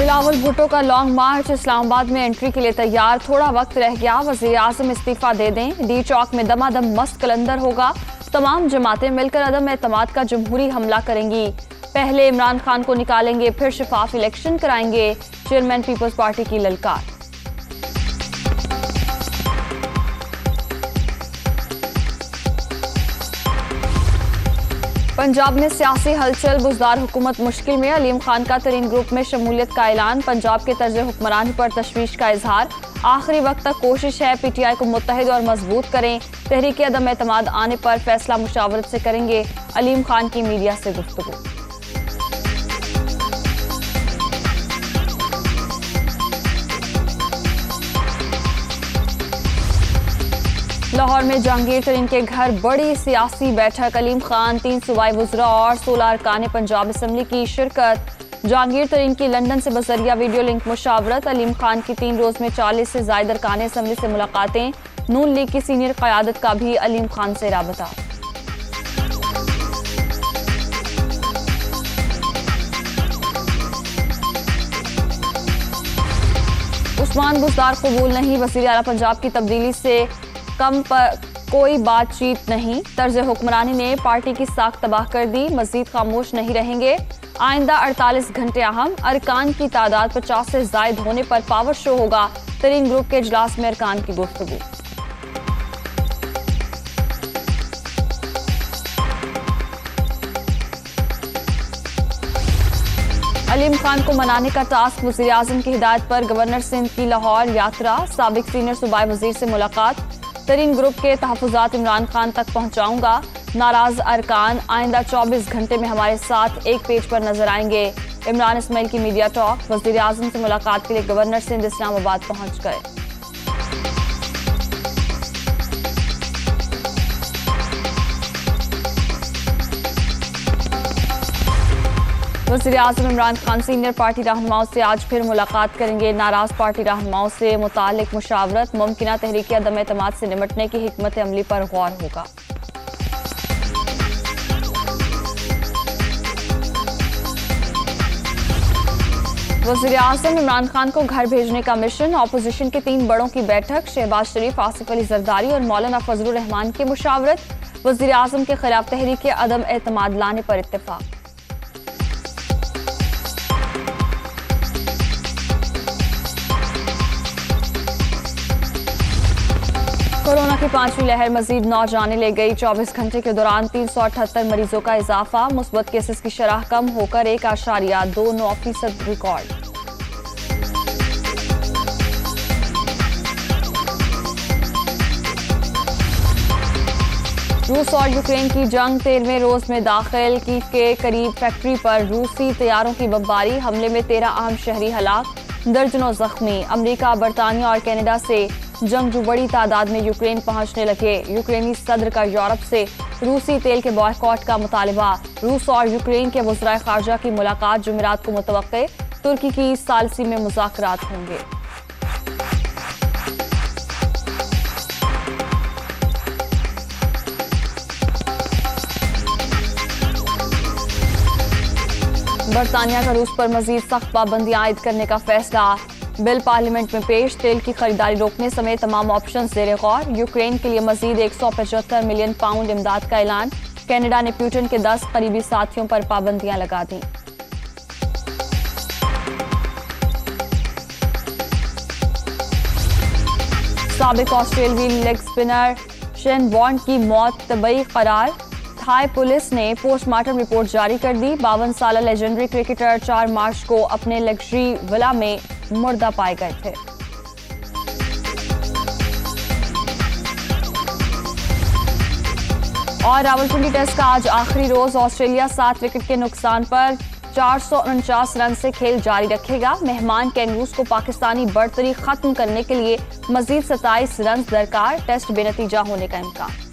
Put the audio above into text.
बिलावल भुट्टो का लॉन्ग मार्च, इस्लामाबाद में एंट्री के लिए तैयार, थोड़ा वक्त रह गया, वजीर आजम इस्तीफा दे दें। डी चौक में दमादम मस्त कलंदर होगा, तमाम जमातें मिलकर अदम एतमाद का जमहूरी हमला करेंगी। पहले इमरान खान को निकालेंगे, फिर शफाफ इलेक्शन कराएंगे, चेयरमैन पीपल्स पार्टी की ललकार। पंजाब में सियासी हलचल, बुजदार हुकूमत मुश्किल में, अलीम खान का तरीन ग्रुप में शमूलियत का ऐलान, पंजाब के तर्ज हुक्मरानी पर तशवीश का इजहार। आखिरी वक्त तक कोशिश है पीटीआई को मुत्तहिद और मजबूत करें, तहरीक अदम एतमाद आने पर फैसला मुशावरत से करेंगे, अलीम खान की मीडिया से गुफ्तगू। लाहौर में जहांगीर तरीन के घर बड़ी सियासी बैठक, अलीम खान, 3 सूबाई वुज़रा और 16 अरकान पंजाब असम्बली की शिरकत। जहांगीर तरीन की लंदन से बजरिया वीडियो लिंक मुशावरत, अलीम खान की 3 रोज में 40 से ज़ायद अरकान असम्बली से मुलाकातें, नून लीग की सीनियर क़यादत का भी अलीम खान से राबता। उस्मान बुज़दार कबूल नहीं, वज़ीर आला पंजाब की तब्दीली से कम पर कोई बातचीत नहीं, तर्ज हुक्मरानी ने पार्टी की साख तबाह कर दी, मजीद खामोश नहीं रहेंगे। आइंदा 48 घंटे अहम, अरकान की तादाद 50 से जायद होने पर पावर शो होगा, तरीन ग्रुप के इजलास में अरकान की गुफ्तगू। अलीम खान को मनाने का टास्क, वज़ीर आज़म की हिदायत पर गवर्नर सिंध की लाहौर यात्रा, साबिक सीनियर सूबाई वज़ीर से मुलाकात, तरीन ग्रुप के तहफ़्फ़ुज़ात इमरान खान तक पहुंचाऊंगा, नाराज अरकान आइंदा 24 घंटे में हमारे साथ एक पेज पर नजर आएंगे, इमरान इस्माइल की मीडिया टॉक, वज़ीर आज़म से मुलाकात के लिए गवर्नर सिंध इस्लामाबाद पहुंच गए। वज़ीर आज़म इमरान खान सीनियर पार्टी रहनुमाओं से आज फिर मुलाकात करेंगे, नाराज पार्टी रहनुमाओं से मुतालिक मुशावरत, मुमकिना तहरीक अदम एतमाद से निपटने की हिकमत अमली पर गौर होगा। वज़ीर आज़म इमरान खान को घर भेजने का मिशन, ऑपोजिशन के 3 बड़ों की बैठक, शहबाज शरीफ, आसिफ अली जरदारी और मौलाना फजलुर रहमान की मुशावरत, वज़ीर आज़म के खिलाफ तहरीक अदम एतमाद लाने पर इत्तेफाक। कोरोना की 5वीं लहर मजीद 9 जाने ले गई, 24 घंटे के दौरान 378 मरीजों का इजाफा, मुस्बत केसेस की शरह कम होकर 1.29% रिकॉर्ड। रूस और यूक्रेन की जंग 13वें रोज में दाखिल, कीव के करीब फैक्ट्री पर रूसी तैयारों की बमबारी, हमले में 13 अहम शहरी हलाक, दर्जनों जख्मी। अमेरिका, बरतानिया और कनाडा से जंगजू बड़ी तादाद में यूक्रेन पहुंचने लगे, यूक्रेनी सदर का यूरोप से रूसी तेल के बॉयकॉट का मुतालबा, रूस और यूक्रेन के वज़राए ख़ारजा की मुलाकात जुमेरात को मुतवक्के, तुर्की की सालसी में मुज़ाकरात होंगे। बरतानिया का रूस पर मजीद सख्त पाबंदियां आयद करने का फैसला, बिल पार्लियामेंट में पेश, तेल की खरीदारी रोकने समेत तमाम ऑप्शन ज़ेरे गौर, यूक्रेन के लिए मजीद 175 मिलियन पाउंड इमदाद का ऐलान, कनाडा ने पुतिन के 10 करीबी साथियों पर पाबंदियां लगा दी। साबिक ऑस्ट्रेलियाई लेग स्पिनर शेन वॉर्न की मौत तबई करार, थाई पुलिस ने पोस्टमार्टम रिपोर्ट जारी कर दी, 52 साल लेजेंडरी क्रिकेटर 4 मार्च को अपने लग्जरी विला में मुर्दा पाए गए थे। और रावलपिंडी टेस्ट का आज आखिरी रोज, ऑस्ट्रेलिया 7 विकेट के नुकसान पर 449 रन से खेल जारी रखेगा, मेहमान कैंगरूज को पाकिस्तानी बढ़तरी खत्म करने के लिए मजीद 27 रन दरकार, टेस्ट बेनतीजा होने का इम्कान।